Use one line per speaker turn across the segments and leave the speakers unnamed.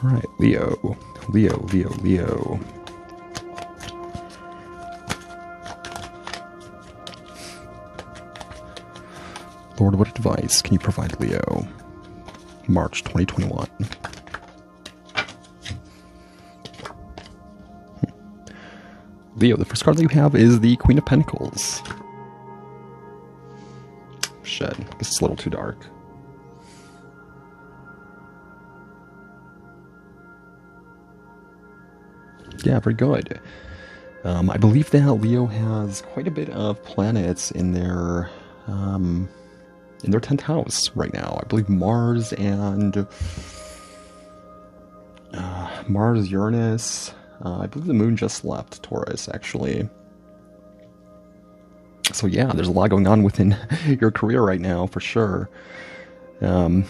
All right, Leo. Leo. Lord, what advice can you provide Leo? March 2021. Leo, the first card that you have is the Queen of Pentacles. Shit, I guess it's a little too dark. Yeah, very good. I believe that Leo has quite a bit of planets in their 10th house right now. I believe Mars and Mars, Uranus. I believe the moon just left Taurus, actually. So yeah, there's a lot going on within your career right now, for sure. While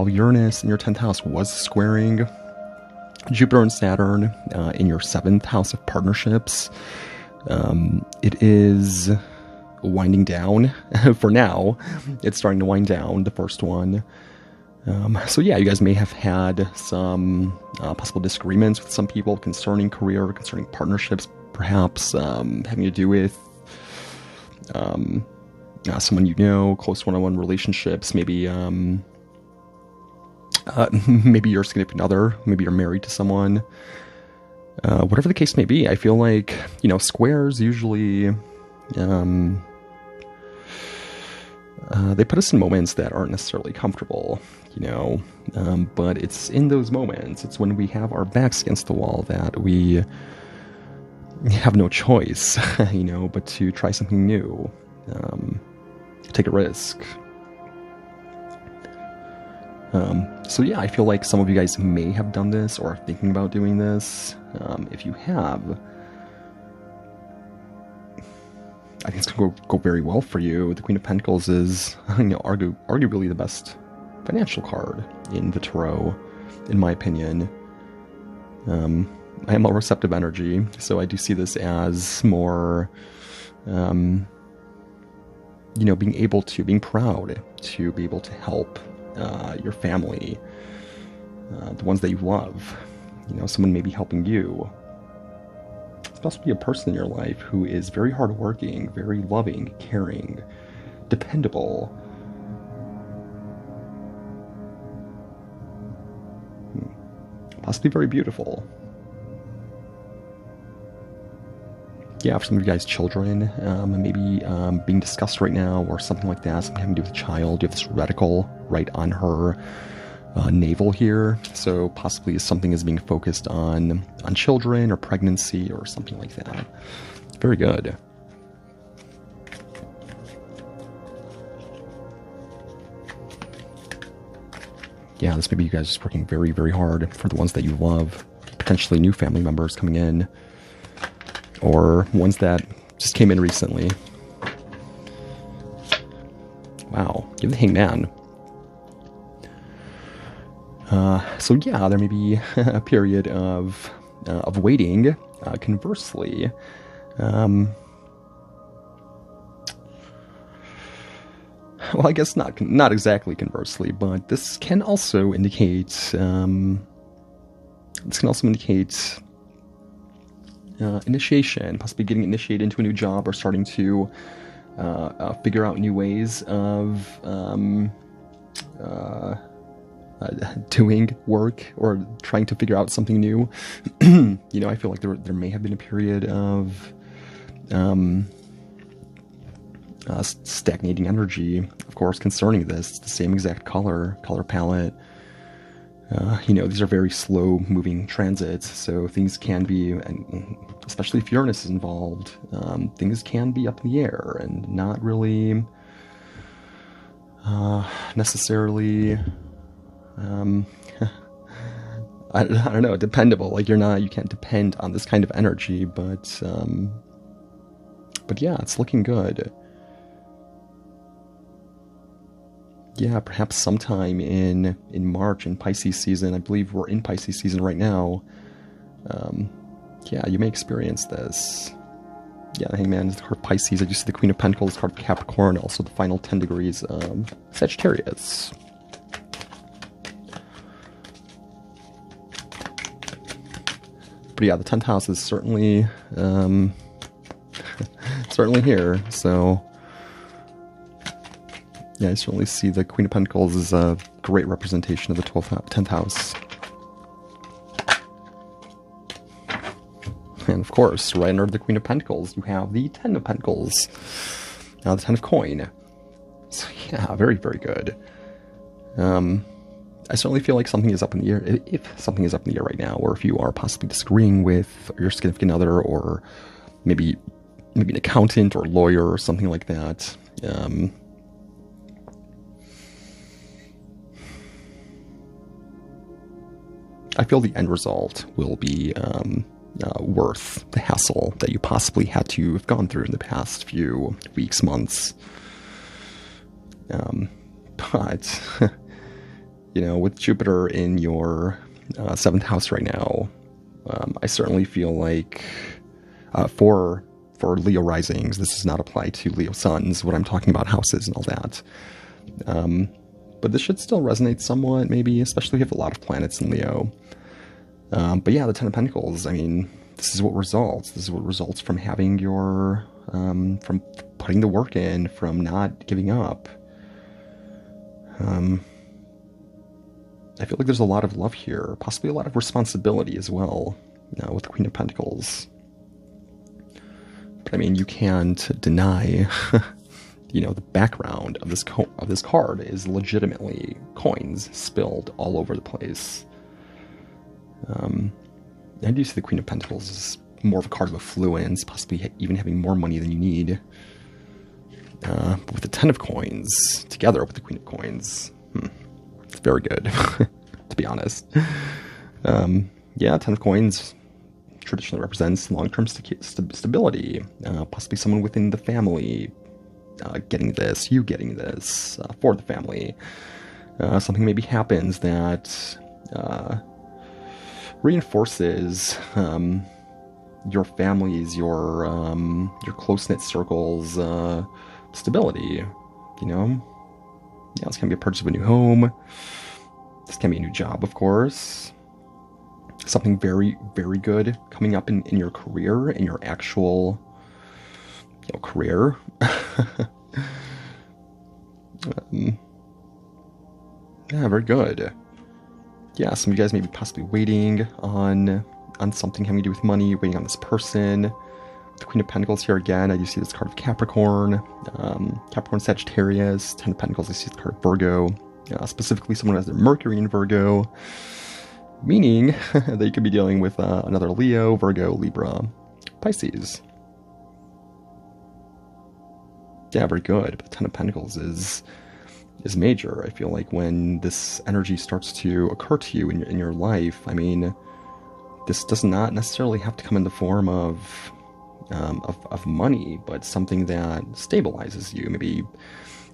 Uranus in your 10th house was squaring Jupiter and Saturn in your 7th house of partnerships, it is winding down for now. It's starting to wind down, the first one. So yeah, you guys may have had some possible disagreements with some people concerning career, concerning partnerships, perhaps having to do with someone you know, close one-on-one relationships, maybe maybe you're a significant other, maybe you're married to someone, whatever the case may be. I feel like, squares usually, they put us in moments that aren't necessarily comfortable, but it's in those moments, it's when we have our backs against the wall that we have no choice, but to try something new, take a risk. So yeah, I feel like some of you guys may have done this or are thinking about doing this. If you have, I think it's going to go very well for you. The Queen of Pentacles is, arguably the best financial card in the Tarot, in my opinion. I am a receptive energy, so I do see this as more, being proud to be able to help your family, the ones that you love. Someone may be helping you. It's possibly a person in your life who is very hardworking, very loving, caring, dependable. Possibly very beautiful. Yeah, for some of you guys, children maybe being discussed right now or something like that, something having to do with a child. You have this reticle right on her navel here, so possibly something is being focused on children or pregnancy or something like that. Very good. Yeah, this may be you guys just working very, very hard for the ones that you love. Potentially new family members coming in, or ones that just came in recently. Wow, you have the Hangman. So yeah, there may be a period of waiting. Conversely, well, I guess not exactly conversely, but this can also indicate initiation, possibly getting initiated into a new job or starting to figure out new ways of doing work or trying to figure out something new. I feel like there may have been a period of stagnating energy, of course, concerning this. It's the same exact color palette. These are very slow moving transits, so things can be, and especially if Uranus is involved, things can be up in the air and not really necessarily I don't know, dependable. Like you can't depend on this kind of energy, but yeah, it's looking good. Yeah, perhaps sometime in March, in Pisces season. I believe we're in Pisces season right now. Yeah, you may experience this. Yeah, the Hangman is the card of Pisces. I do see the Queen of Pentacles, card of Capricorn, also the final 10 degrees of Sagittarius. But yeah, the 10th house is certainly, certainly here. So yeah, I certainly see the Queen of Pentacles as a great representation of the 10th house. And of course, right under the Queen of Pentacles, you have the 10 of Pentacles. Now the 10 of Coin. So yeah, very, very good. I certainly feel like something is up in the air, if something is up in the air right now, or if you are possibly disagreeing with your significant other, or maybe an accountant or lawyer or something like that. I feel the end result will be worth the hassle that you possibly had to have gone through in the past few weeks, months. But, you know, with Jupiter in your 7th house right now, I certainly feel like for Leo risings, this does not apply to Leo suns, what I'm talking about houses and all that. But this should still resonate somewhat, maybe, especially if you have a lot of planets in Leo. But yeah, the 10 of Pentacles, I mean, this is what results. This is what results from having your, from putting the work in, from not giving up. I feel like there's a lot of love here, possibly a lot of responsibility as well, with the Queen of Pentacles. But I mean, you can't deny, you know, the background of this card is legitimately coins spilled all over the place. I do see the Queen of Pentacles as more of a card of affluence, possibly even having more money than you need. But with the 10 of Coins, together with the Queen of Coins, it's very good, to be honest. Yeah, 10 of Coins traditionally represents long-term stability, possibly someone within the family getting this, you getting this, for the family. Something maybe happens that reinforces your family's, your close-knit circle's stability, you know? Yeah, this can be a purchase of a new home. This can be a new job, of course. Something very, very good coming up in your career, in your actual, you know, career. Yeah, very good. Yeah, some of you guys may be possibly waiting on something having to do with money, waiting on this person. The Queen of Pentacles here again, I do see this card of Capricorn, Capricorn, Sagittarius, 10 of Pentacles, I see this card of Virgo, specifically someone who has their Mercury in Virgo, meaning that you could be dealing with another Leo, Virgo, Libra, Pisces. Yeah, very good, but the 10 of Pentacles is major. I feel like when this energy starts to occur to you in your life, I mean, this does not necessarily have to come in the form of money, but something that stabilizes you. Maybe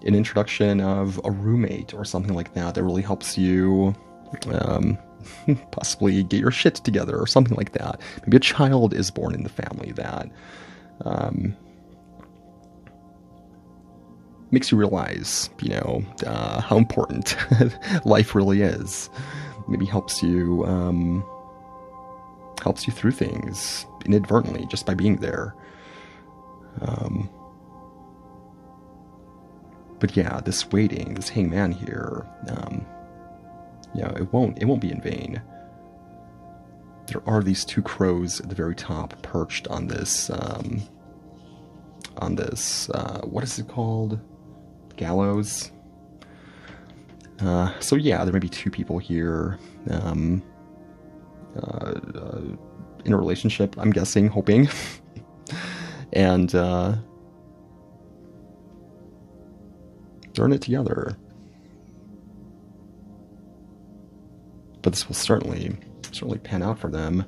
an introduction of a roommate or something like that that really helps you possibly get your shit together or something like that. Maybe a child is born in the family that makes you realize, you know, how important life really is. Maybe helps you through things inadvertently just by being there. But yeah, this waiting, this hangman here, you know, it won't be in vain. There are these two crows at the very top, perched on this, what is it called? Gallows. So yeah, there may be two people here, in a relationship, I'm guessing, hoping, and they're in it together. But this will certainly pan out for them.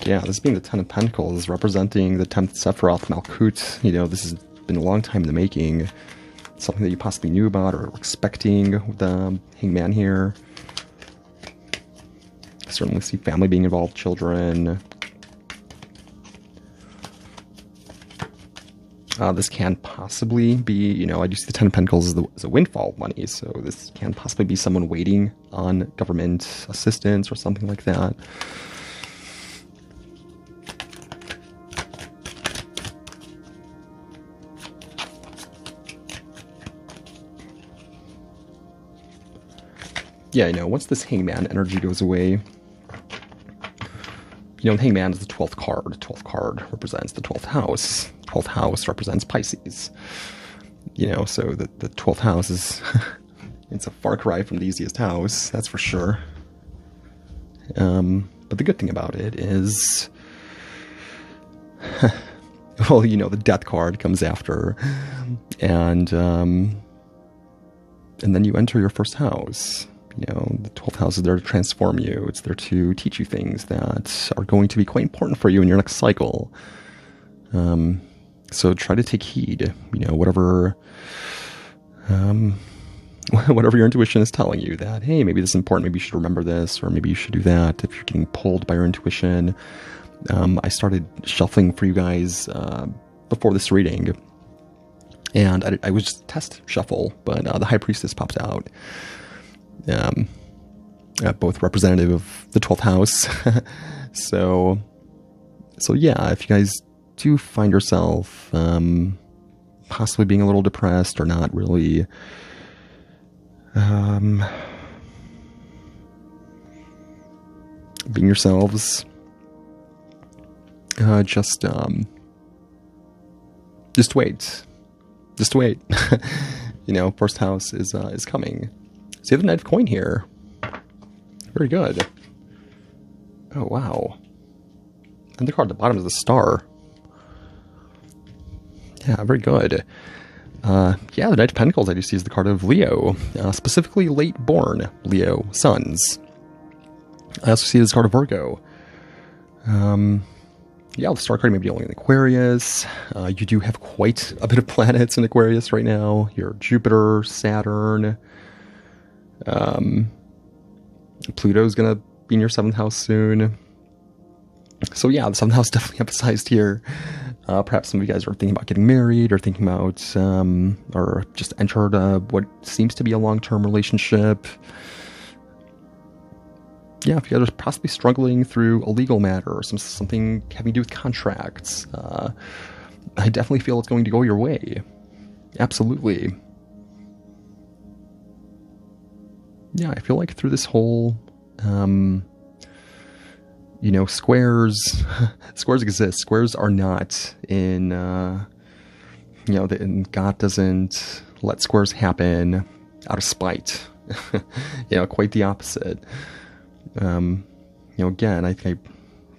Yeah, this being the 10 of Pentacles, representing the 10th Sephiroth Malkut. You know, this has been a long time in the making. Something that you possibly knew about or were expecting with the hangman here. I certainly see family being involved, children. This can possibly be, I do see the Ten of Pentacles as a windfall money, so this can possibly be someone waiting on government assistance or something like that. Yeah, once this Hangman energy goes away, the Hangman is the 12th card. The 12th card represents the 12th house. 12th house represents Pisces. So the 12th house is, it's a far cry from the easiest house, that's for sure. But the good thing about it is, well, the death card comes after, and then you enter your first house. The 12th house is there to transform you. It's there to teach you things that are going to be quite important for you in your next cycle. So try to take heed, whatever your intuition is telling you that, hey, maybe this is important, maybe you should remember this, or maybe you should do that. If you're getting pulled by your intuition, I started shuffling for you guys before this reading, and I was just test shuffle, but the High Priestess popped out. Both representative of the 12th house. so yeah, if you guys do find yourself possibly being a little depressed or not really being yourselves, just wait. First house is coming. So you have the Knight of Coin here. Very good. Oh, wow. And the card at the bottom is the Star. Yeah, very good. The Knight of Pentacles I do see is the card of Leo. Specifically late-born Leo sons. I also see this card of Virgo. The Star card may be dealing in Aquarius. You do have quite a bit of planets in Aquarius right now. Your Jupiter, Saturn... Pluto's gonna be in your 7th house soon. So yeah, the 7th house definitely emphasized here. Perhaps some of you guys are thinking about getting married, or thinking about, or just entered what seems to be a long-term relationship. Yeah, if you guys are possibly struggling through a legal matter, or something having to do with contracts, I definitely feel it's going to go your way. Absolutely. Yeah, I feel like through this whole, squares exist. Squares are not in, and God doesn't let squares happen out of spite. Quite the opposite. Again, I think I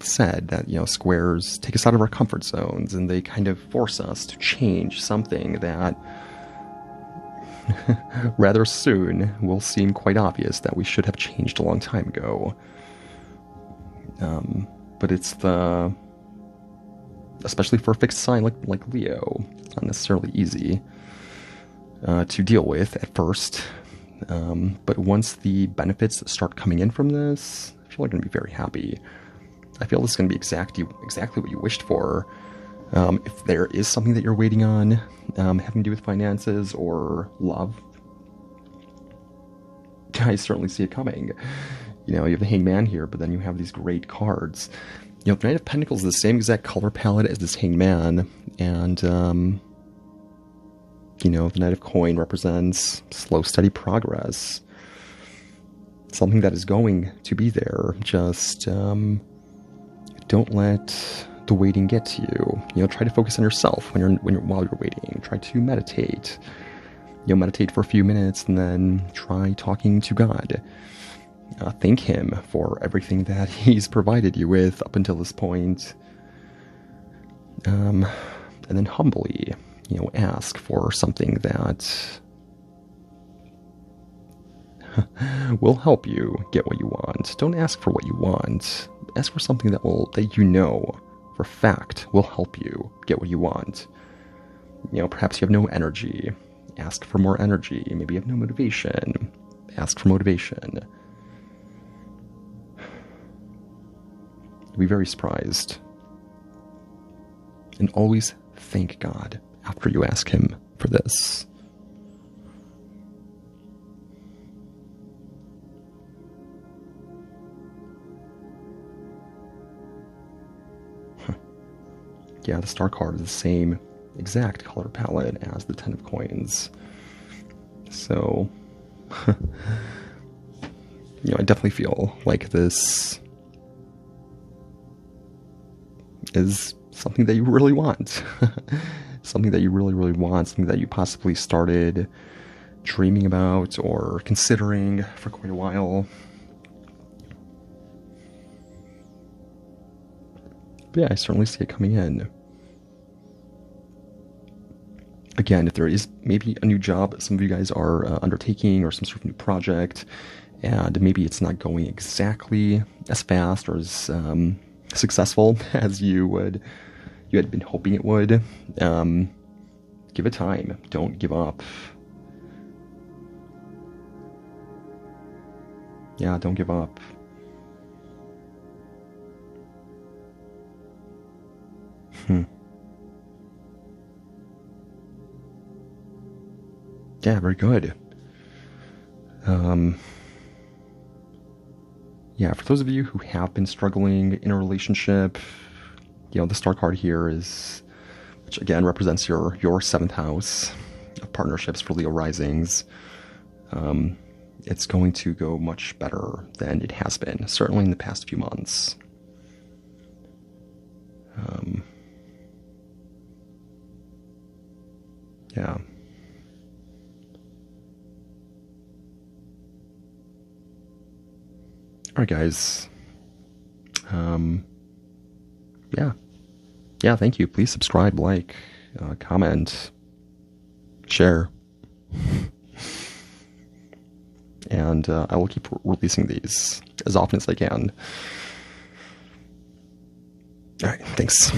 said that, squares take us out of our comfort zones, and they kind of force us to change something that rather soon will seem quite obvious that we should have changed a long time ago. But it's especially for a fixed sign like Leo, it's not necessarily easy to deal with at first. But once the benefits start coming in from this, I feel like you're going to be very happy. I feel this is going to be exactly what you wished for. If there is something that you're waiting on, having to do with finances or love, I certainly see it coming. You have the Hangman here, but then you have these great cards. The Knight of Pentacles is the same exact color palette as this Hangman, and the Knight of Coin represents slow, steady progress. Something that is going to be there. Just don't let the waiting get to you. Try to focus on yourself while you're waiting. Try to meditate. Meditate for a few minutes, and then try talking to God. Thank Him for everything that He's provided you with up until this point. And then humbly, ask for something that will help you get what you want. Don't ask for what you want. Ask for something that for a fact will help you get what you want. Perhaps you have no energy. Ask for more energy. Maybe you have no motivation. Ask for motivation. You'll be very surprised. And always thank God after you ask him for this. Yeah, the star card is the same exact color palette as the 10 of coins. So, I definitely feel like this is something that you really want. Something that you really, really want. Something that you possibly started dreaming about or considering for quite a while. But yeah, I certainly see it coming in. Again, if there is maybe a new job some of you guys are undertaking, or some sort of new project, and maybe it's not going exactly as fast or as successful as you had been hoping it would, give it time. Don't give up. Yeah, don't give up. Yeah, very good. Yeah, for those of you who have been struggling in a relationship, the star card here is, which again represents your 7th house of partnerships for Leo risings. It's going to go much better than it has been, certainly in the past few months. Yeah. Alright, guys. Yeah, thank you. Please subscribe, like, comment, share. And I will keep releasing these as often as I can. Alright, thanks.